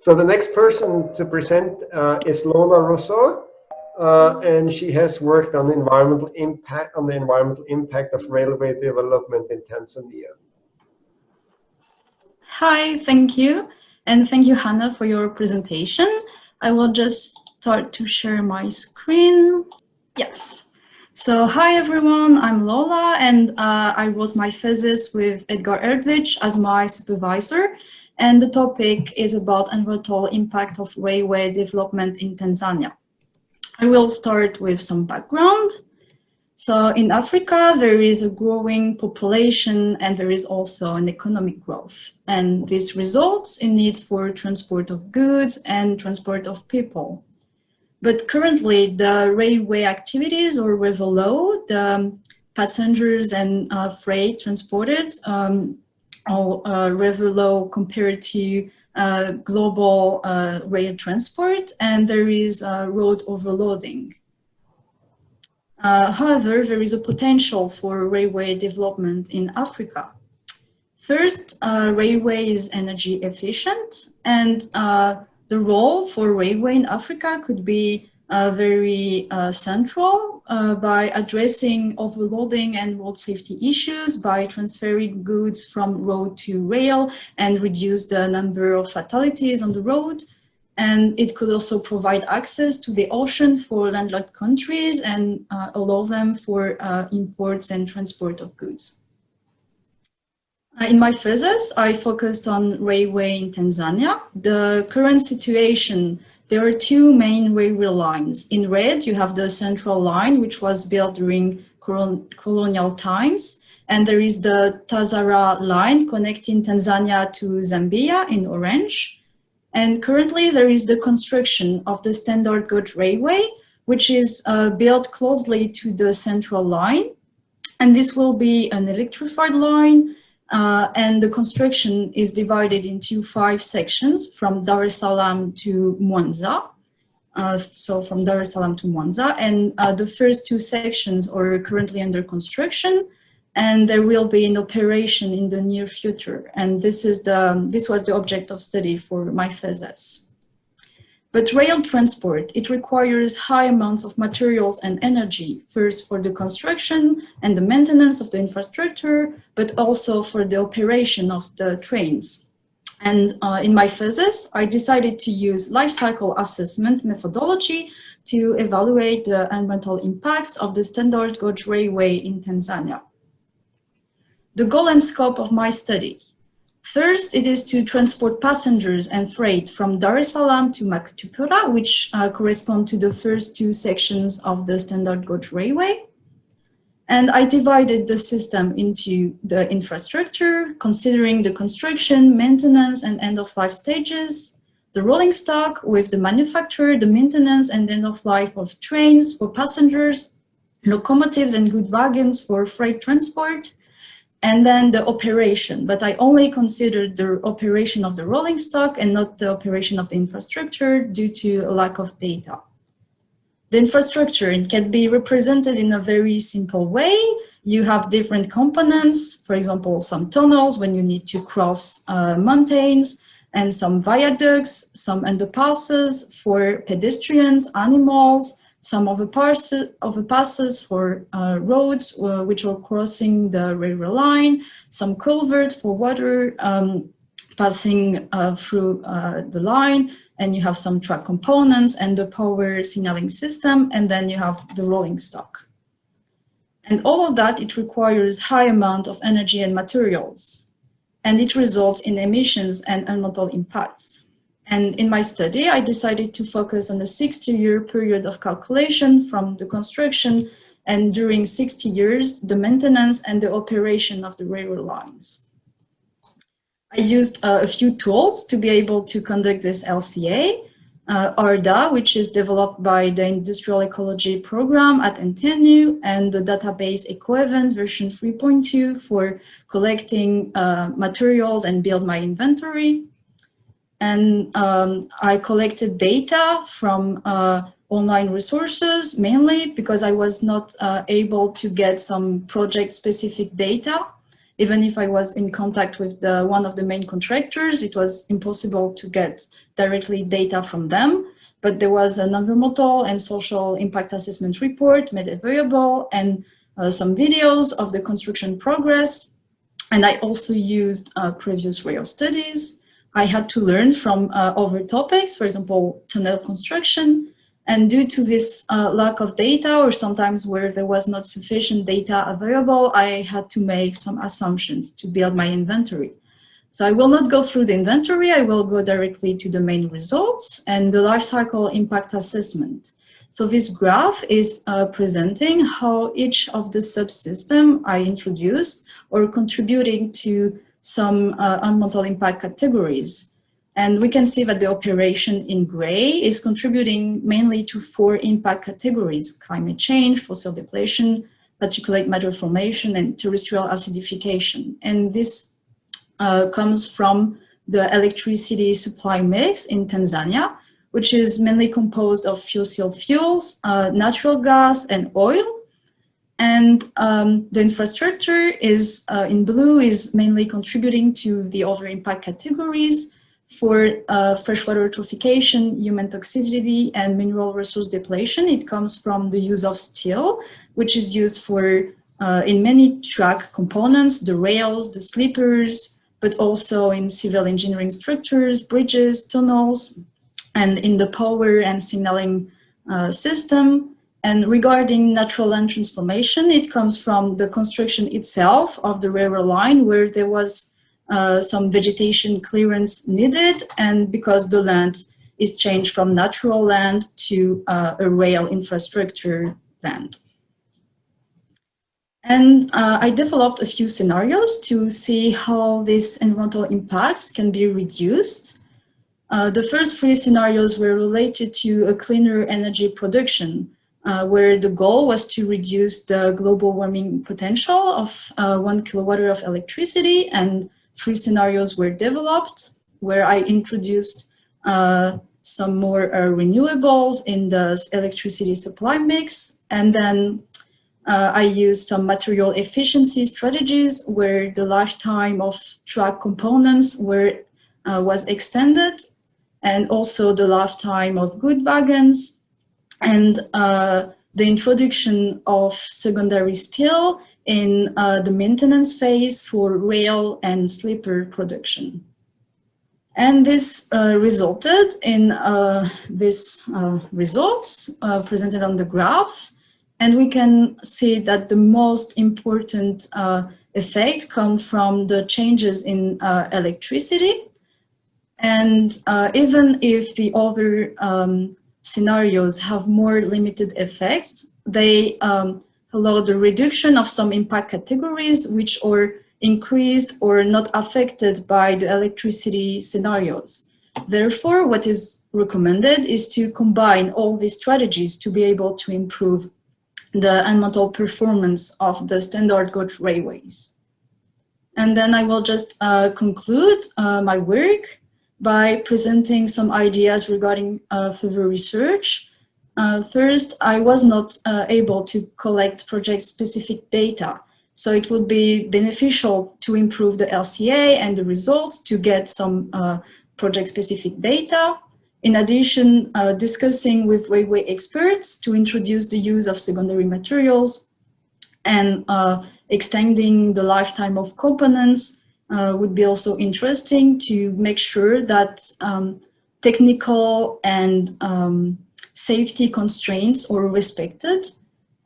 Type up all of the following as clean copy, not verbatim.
So the next person to present is Lola Rousseau, and she has worked on the environmental impact of railway development in Tanzania. Hi, thank you. And thank you, Hannah, for your presentation. I will just start to share my screen. Yes. So hi, everyone. I'm Lola, and I wrote my thesis with Edgar Erdvich as my supervisor. And the topic is about environmental impact of railway development in Tanzania. I will start with some background. So in Africa, there is a growing population and there is also an economic growth. And this results in needs for transport of goods and transport of people. But currently, the railway activities are rather low. The passengers and freight transported are rather low compared to global rail transport, and there is road overloading. However, there is a potential for railway development in Africa. First, railway is energy efficient, and the role for railway in Africa could be very central by addressing overloading and road safety issues, by transferring goods from road to rail and reduce the number of fatalities on the road. And it could also provide access to the ocean for landlocked countries and allow them for imports and transport of goods. In my thesis, I focused on railway in Tanzania. The current situation, there are two main railway lines. In red, you have the central line, which was built during colonial times. And there is the Tazara line connecting Tanzania to Zambia in orange. And currently, there is the construction of the standard gauge railway, which is built closely to the central line. And this will be an electrified line. And the construction is divided into 5 sections from Dar es Salaam to Mwanza. So from Dar es Salaam to Mwanza. And the first 2 sections are currently under construction, and there will be an operation in the near future. And this was the object of study for my thesis. But rail transport, it requires high amounts of materials and energy, first for the construction and the maintenance of the infrastructure, but also for the operation of the trains. And in my thesis, I decided to use life cycle assessment methodology to evaluate the environmental impacts of the standard gauge railway in Tanzania. The goal and scope of my study. First, it is to transport passengers and freight from Dar es Salaam to Makutupura, which correspond to the first 2 sections of the standard gauge railway. And I divided the system into the infrastructure, considering the construction, maintenance, and end-of-life stages, the rolling stock with the manufacture, the maintenance and end-of-life of trains for passengers, locomotives and goods wagons for freight transport, and then the operation, but I only considered the operation of the rolling stock and not the operation of the infrastructure due to a lack of data. The infrastructure can be represented in a very simple way. You have different components, for example, some tunnels when you need to cross mountains, and some viaducts, some underpasses for pedestrians, animals, some overpasses for roads which are crossing the railway line, some culverts for water passing through the line, and you have some track components and the power signaling system, and then you have the rolling stock. And all of that, it requires high amount of energy and materials, and it results in emissions and environmental impacts. And in my study, I decided to focus on a 60-year period of calculation from the construction, and during 60 years, the maintenance and the operation of the railway lines. I used a few tools to be able to conduct this LCA. ARDA, which is developed by the Industrial Ecology Program at NTNU, and the database EcoEvent version 3.2 for collecting materials and build my inventory. And I collected data from online resources, mainly because I was not able to get some project-specific data. Even if I was in contact with one of the main contractors, it was impossible to get directly data from them. But there was an environmental and social impact assessment report made available, and some videos of the construction progress. And I also used previous rail studies. I had to learn from other topics, for example, tunnel construction. And due to this lack of data, or sometimes where there was not sufficient data available, I had to make some assumptions to build my inventory. So I will not go through the inventory, I will go directly to the main results and the life cycle impact assessment. So this graph is presenting how each of the subsystems I introduced are contributing to some environmental impact categories. And we can see that the operation in gray is contributing mainly to 4 impact categories: climate change, fossil depletion, particulate matter formation, and terrestrial acidification. And this comes from the electricity supply mix in Tanzania, which is mainly composed of fossil fuels, natural gas, and oil. And the infrastructure is in blue is mainly contributing to the other impact categories for freshwater eutrophication, human toxicity, and mineral resource depletion. It comes from the use of steel, which is used for in many track components, the rails, the sleepers, but also in civil engineering structures, bridges, tunnels, and in the power and signaling system. And regarding natural land transformation, it comes from the construction itself of the railway line, where there was some vegetation clearance needed, and because the land is changed from natural land to a rail infrastructure land. And I developed a few scenarios to see how these environmental impacts can be reduced. The first 3 scenarios were related to a cleaner energy production, where the goal was to reduce the global warming potential of 1 kilowatt of electricity, and 3 scenarios were developed, where I introduced some more renewables in the electricity supply mix, and then I used some material efficiency strategies where the lifetime of track components was extended, and also the lifetime of good wagons, and the introduction of secondary steel in the maintenance phase for rail and sleeper production. And this resulted in these results presented on the graph. And we can see that the most important effect comes from the changes in electricity. And even if the other scenarios have more limited effects, they allow the reduction of some impact categories which are increased or not affected by the electricity scenarios. Therefore, what is recommended is to combine all these strategies to be able to improve the environmental performance of the standard gauge railways. And then I will just conclude my work by presenting some ideas regarding further research. First, I was not able to collect project-specific data, so it would be beneficial to improve the LCA and the results to get some project-specific data. In addition, discussing with railway experts to introduce the use of secondary materials and extending the lifetime of components would be also interesting to make sure that technical and safety constraints are respected.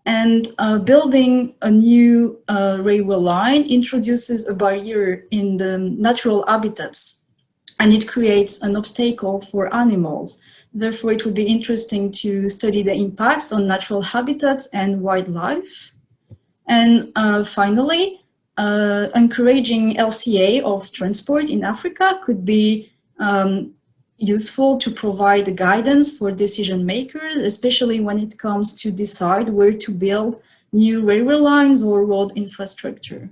And building a new railway line introduces a barrier in the natural habitats, and it creates an obstacle for animals. Therefore, it would be interesting to study the impacts on natural habitats and wildlife. And finally, encouraging LCA of transport in Africa could be useful to provide guidance for decision makers, especially when it comes to decide where to build new railway lines or road infrastructure.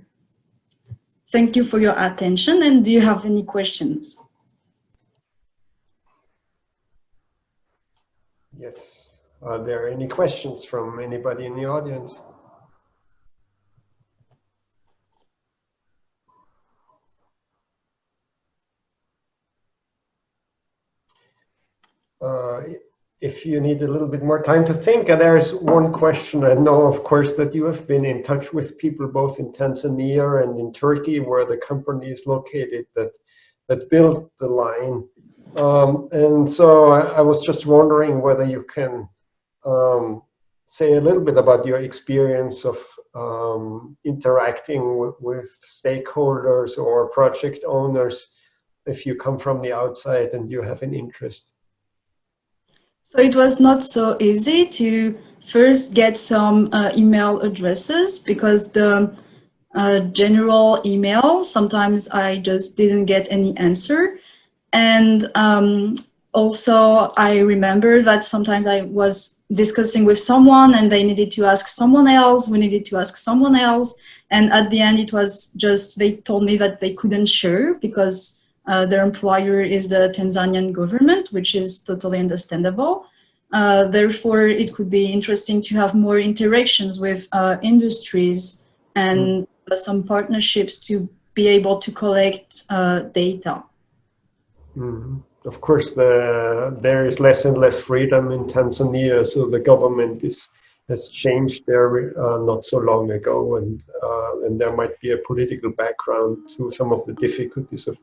Thank you for your attention, and do you have any questions? Yes. Are there any questions from anybody in the audience? if you need a little bit more time to think, there's one question. I know, of course, that you have been in touch with people both in Tanzania and in Turkey, where the company is located that built the line. And so I was just wondering whether you can say a little bit about your experience of interacting with stakeholders or project owners if you come from the outside and you have an interest. So it was not so easy to first get some email addresses, because the general email, sometimes I just didn't get any answer. And also I remember that sometimes I was discussing with someone and they needed to ask someone else, we needed to ask someone else. And at the end it was just, they told me that they couldn't share because their employer is the Tanzanian government, which is totally understandable. Therefore, it could be interesting to have more interactions with industries and some partnerships to be able to collect data. Mm-hmm. Of course, there is less and less freedom in Tanzania, so the government has changed there not so long ago, and there might be a political background to some of the difficulties of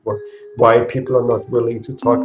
why people are not willing to talk.